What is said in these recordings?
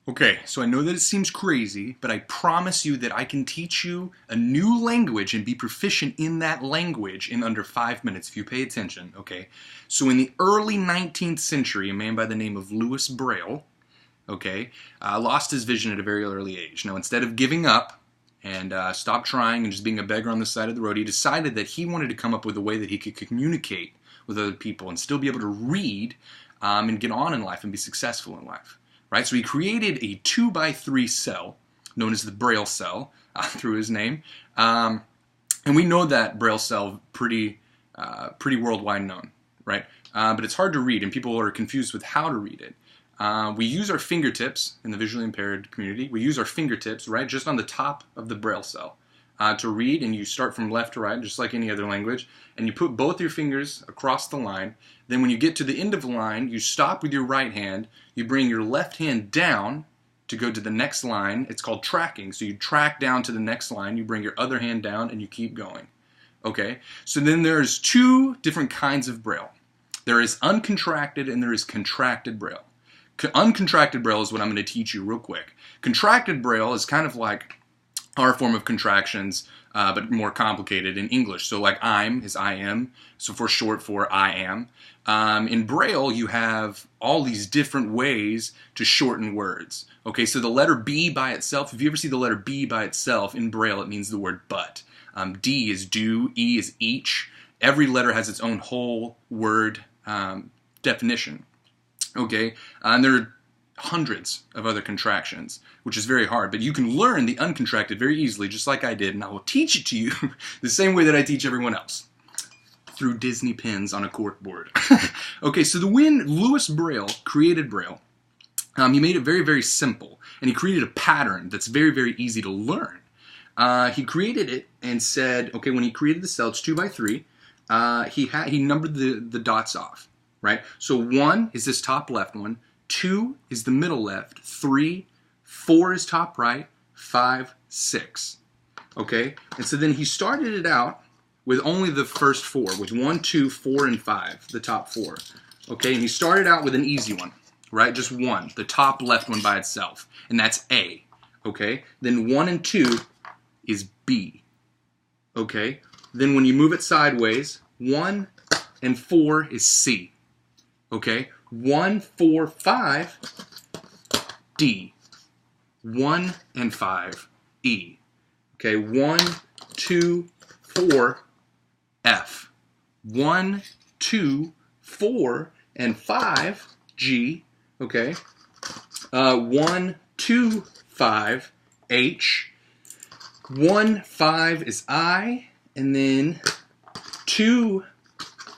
Okay, so I know that it seems crazy, but I promise you that I can teach you a new language and be proficient in that language in under 5 minutes if you pay attention, okay? So in the early 19th century, a man by the name of Louis Braille, okay, lost his vision at a very early age. Now, instead of giving up and stop trying and just being a beggar on the side of the road, he decided that he wanted to come up with a way that he could communicate with other people and still be able to read and get on in life and be successful in life. Right? So he created a 2x3 cell known as the Braille cell through his name. And we know that Braille cell pretty worldwide known, right? But it's hard to read, and people are confused with how to read it. We use our fingertips in the visually impaired community. We use our fingertips, right, just on the top of the Braille cell to read, and you start from left to right, just like any other language, and you put both your fingers across the line. Then when you get to the end of the line, you stop with your right hand, you bring your left hand down to go to the next line. It's called tracking. So you track down to the next line, you bring your other hand down, and you keep going. Okay? So then there's two different kinds of Braille. There is uncontracted and there is contracted Braille. Uncontracted Braille is what I'm going to teach you real quick. Contracted Braille is kind of like our form of contractions, but more complicated in English. So like I'm is I am, so for short for I am. In Braille, you have all these different ways to shorten words. Okay, so the letter B by itself, if you ever see the letter B by itself, in Braille it means the word but. D is do, E is each. Every letter has its own whole word definition. Okay, and there are hundreds of other contractions, which is very hard, but you can learn the uncontracted very easily, just like I did, and I will teach it to you the same way that I teach everyone else, through Disney pins on a cork board. Okay, so when Louis Braille created Braille, he made it very, very simple, and he created a pattern that's very, very easy to learn. He created it and said, okay, when he created the cell, it's 2x3, he numbered the dots off, right? So 1 is this top left one, 2 is the middle left, 3, 4 is top right, 5, 6. Okay? And so then he started it out with only the first 4, with 1, 2, 4, and 5, the top 4. Okay? And he started out with an easy one, right? Just 1, the top left one by itself. And that's A. Okay? Then 1 and 2 is B. Okay? Then when you move it sideways, 1 and 4 is C. Okay? 1, 4, 5, D. 1 and 5, E. Okay, 1, 2, 4, F. 1, 2, 4, and 5, G. Okay. 1, 2, 5, H. 1, 5 is I. And then 2,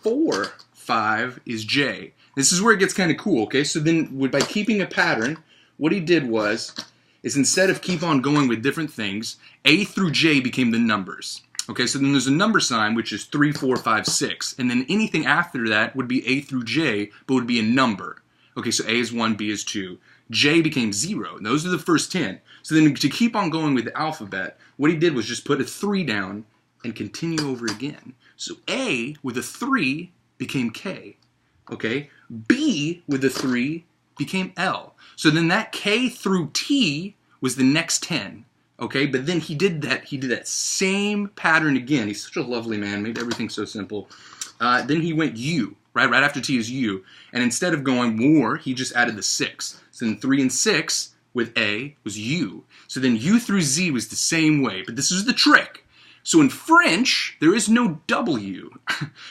4, 5 is J. This is where it gets kind of cool, okay? So then by keeping a pattern, what he did is instead of keep on going with different things, A through J became the numbers. Okay, so then there's a number sign, which is 3, 4, 5, 6. And then anything after that would be A through J, but would be a number. Okay, so A is 1, B is 2. J became 0. And those are the first 10. So then to keep on going with the alphabet, what he did was just put a 3 down and continue over again. So A with a 3 became K. Okay, B with a 3 became L. So then that K through T was the next 10. Okay, but then he did that same pattern again. He's such a lovely man, made everything so simple. Then he went U, right? Right after T is U. And instead of going more, he just added the 6. So then 3 and 6 with A was U. So then U through Z was the same way, but this is the trick. So in French, there is no W.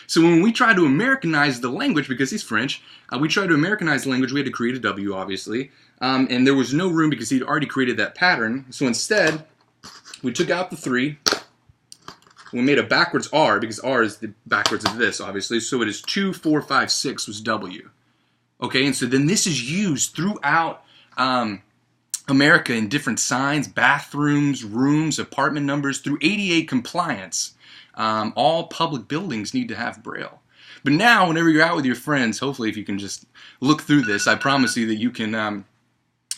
So when we try to Americanize the language, because he's French, we tried to Americanize the language, we had to create a W, obviously. And there was no room because he'd already created that pattern. So instead, we took out the 3. We made a backwards R, because R is the backwards of this, obviously. So it is 2, 4, 5, 6 was W. Okay, and so then this is used throughout America in different signs, bathrooms, rooms, apartment numbers, through ADA compliance. All public buildings need to have Braille. But now, whenever you're out with your friends, hopefully if you can just look through this, I promise you that you can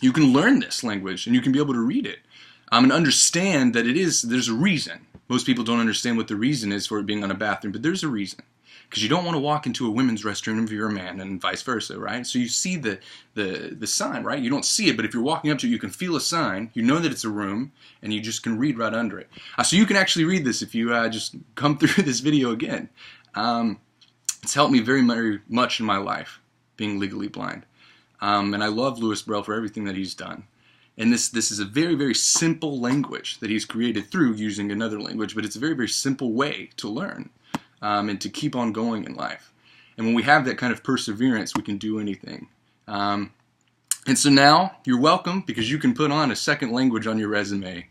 learn this language and you can be able to read it and understand that there's a reason. Most people don't understand what the reason is for it being on a bathroom, but there's a reason. because you don't want to walk into a women's restroom if you're a man, and vice versa, right? So you see the sign, right? You don't see it, but if you're walking up to it, you can feel a sign. You know that it's a room, and you just can read right under it. So you can actually read this if you just come through this video again. It's helped me very, very much in my life, being legally blind. And I love Louis Braille for everything that he's done. And this is a very, very simple language that he's created through using another language, but it's a very, very simple way to learn and to keep on going in life. And when we have that kind of perseverance, we can do anything. And so now, you're welcome, because you can put on a second language on your resume.